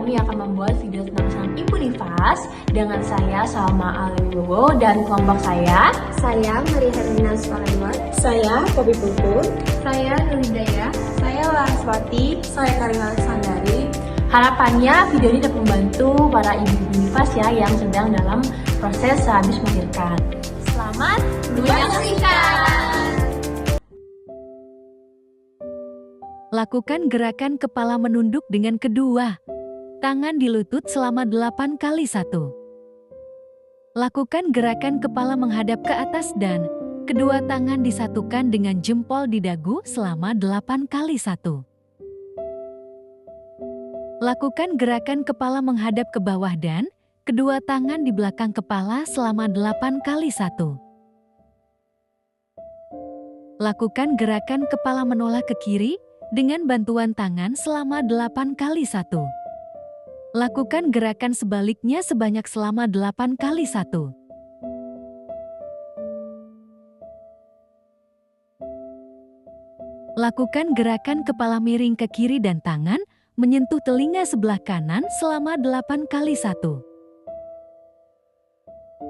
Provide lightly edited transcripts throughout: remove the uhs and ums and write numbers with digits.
kami akan membuat video tentang saham Impunitas dengan saya Salma Aliwibowo dan kelompok saya. Saya Maria Herlina Sukarelawan. Saya Kopi Pupun. Saya Nurhidayah. Saya Laraswati. Saya Karina Sandari. Harapannya video ini dapat membantu para ibu Impunitas ya yang sedang dalam proses habis melahirkan. Selamat menyaksikan. Lakukan gerakan kepala menunduk dengan kedua tangan di lutut selama 8 kali 1. Lakukan gerakan kepala menghadap ke atas dan kedua tangan disatukan dengan jempol di dagu selama 8 kali 1. Lakukan gerakan kepala menghadap ke bawah dan kedua tangan di belakang kepala selama 8 kali 1. Lakukan gerakan kepala menoleh ke kiri dengan bantuan tangan selama 8 kali 1. Lakukan gerakan sebaliknya sebanyak selama 8 kali 1. Lakukan gerakan kepala miring ke kiri dan tangan menyentuh telinga sebelah kanan selama 8 kali 1.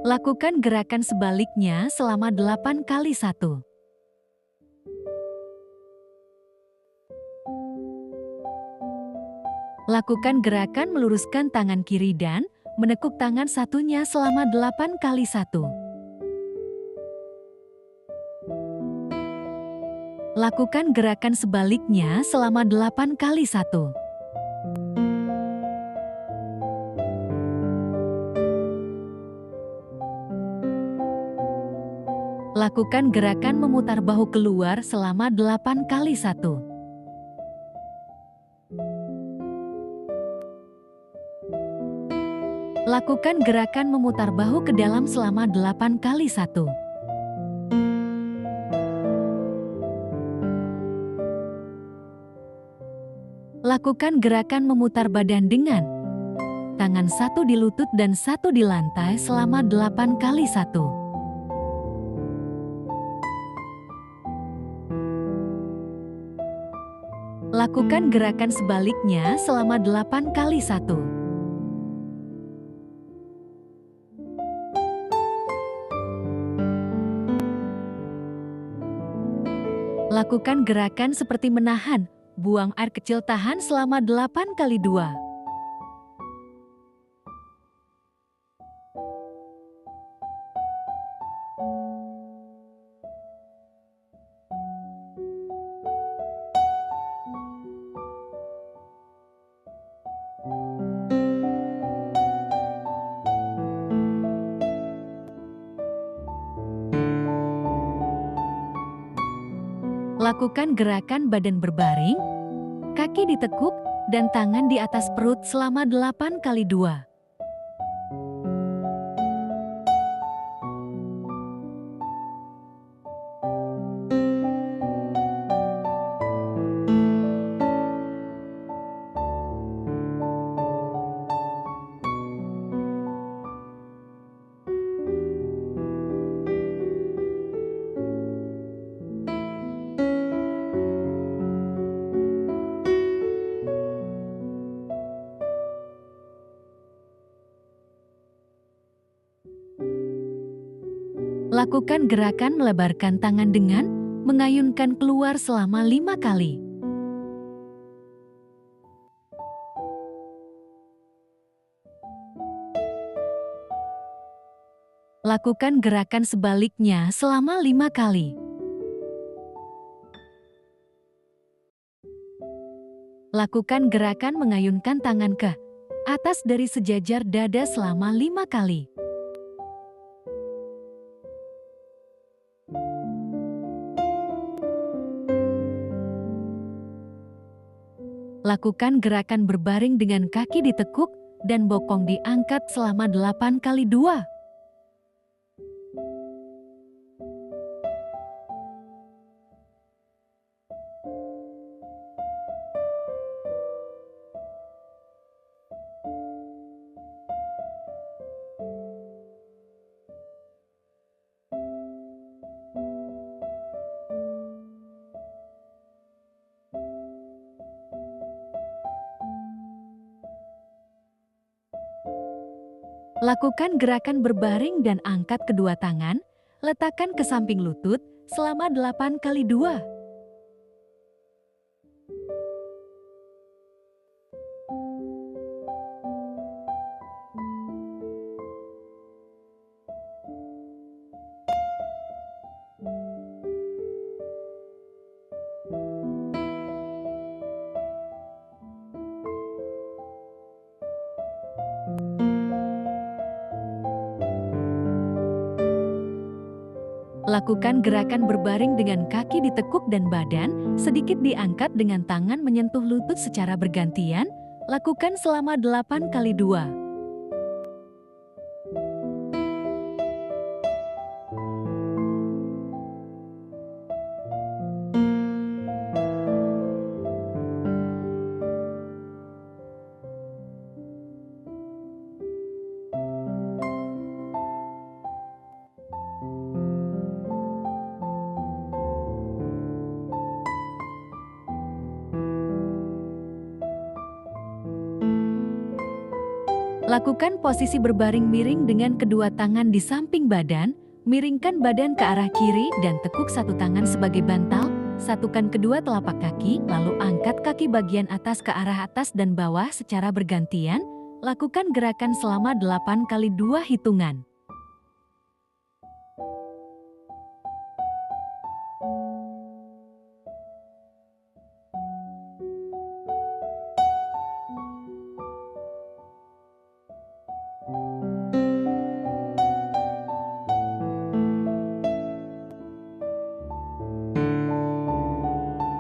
Lakukan gerakan sebaliknya selama 8 kali 1. Lakukan gerakan meluruskan tangan kiri dan menekuk tangan satunya selama 8 kali 1. Lakukan gerakan sebaliknya selama 8 kali 1. Lakukan gerakan memutar bahu keluar selama 8 kali 1. Lakukan gerakan memutar bahu ke dalam selama 8 kali 1. Lakukan gerakan memutar badan dengan tangan satu di lutut dan satu di lantai selama 8 kali 1. Lakukan gerakan sebaliknya selama 8 kali 1. Lakukan gerakan seperti menahan, buang air kecil tahan selama 8 kali 2. Lakukan gerakan badan berbaring, kaki ditekuk, dan tangan di atas perut selama 8 kali 2. Lakukan gerakan melebarkan tangan dengan mengayunkan keluar selama 5 kali. Lakukan gerakan sebaliknya selama 5 kali. Lakukan gerakan mengayunkan tangan ke atas dari sejajar dada selama 5 kali. Lakukan gerakan berbaring dengan kaki ditekuk dan bokong diangkat selama 8 kali 2. Lakukan gerakan berbaring dan angkat kedua tangan, letakkan ke samping lutut selama 8 kali 2. Lakukan gerakan berbaring dengan kaki ditekuk dan badan sedikit diangkat dengan tangan menyentuh lutut secara bergantian. Lakukan selama 8 kali 2. Lakukan posisi berbaring miring dengan kedua tangan di samping badan, miringkan badan ke arah kiri dan tekuk satu tangan sebagai bantal, satukan kedua telapak kaki, lalu angkat kaki bagian atas ke arah atas dan bawah secara bergantian, lakukan gerakan selama 8 kali 2 hitungan.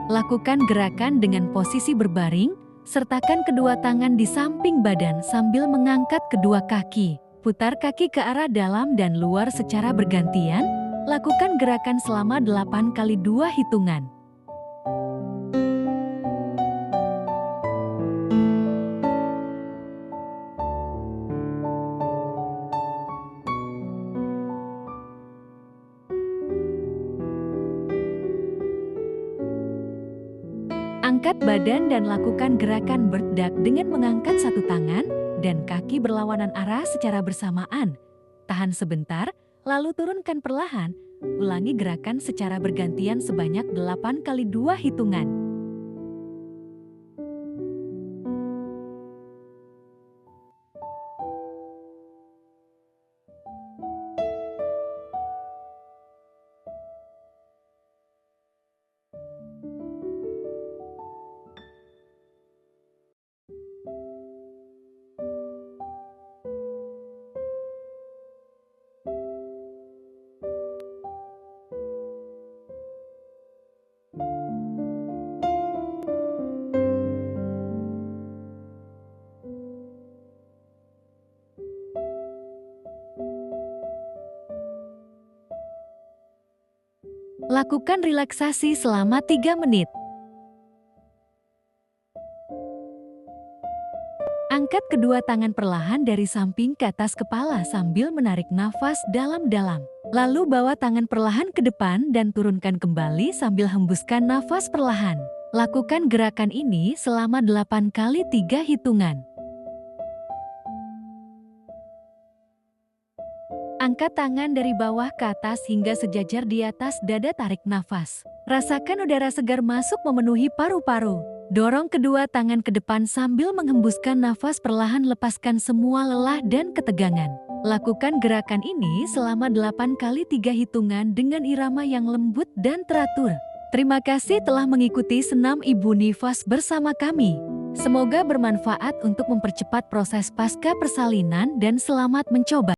Lakukan gerakan dengan posisi berbaring, sertakan kedua tangan di samping badan sambil mengangkat kedua kaki. Putar kaki ke arah dalam dan luar secara bergantian, lakukan gerakan selama 8 kali 2 hitungan. Angkat badan dan lakukan gerakan bird duck dengan mengangkat satu tangan dan kaki berlawanan arah secara bersamaan. Tahan sebentar, lalu turunkan perlahan. Ulangi gerakan secara bergantian sebanyak 8 kali 2 hitungan. Lakukan relaksasi selama 3 menit. Angkat kedua tangan perlahan dari samping ke atas kepala sambil menarik nafas dalam-dalam. Lalu bawa tangan perlahan ke depan dan turunkan kembali sambil hembuskan nafas perlahan. Lakukan gerakan ini selama 8 kali 3 hitungan. Angkat tangan dari bawah ke atas hingga sejajar di atas dada, tarik nafas. Rasakan udara segar masuk memenuhi paru-paru. Dorong kedua tangan ke depan sambil menghembuskan nafas perlahan, lepaskan semua lelah dan ketegangan. Lakukan gerakan ini selama 8 kali 3 hitungan dengan irama yang lembut dan teratur. Terima kasih telah mengikuti senam Ibu Nifas bersama kami. Semoga bermanfaat untuk mempercepat proses pasca persalinan dan selamat mencoba.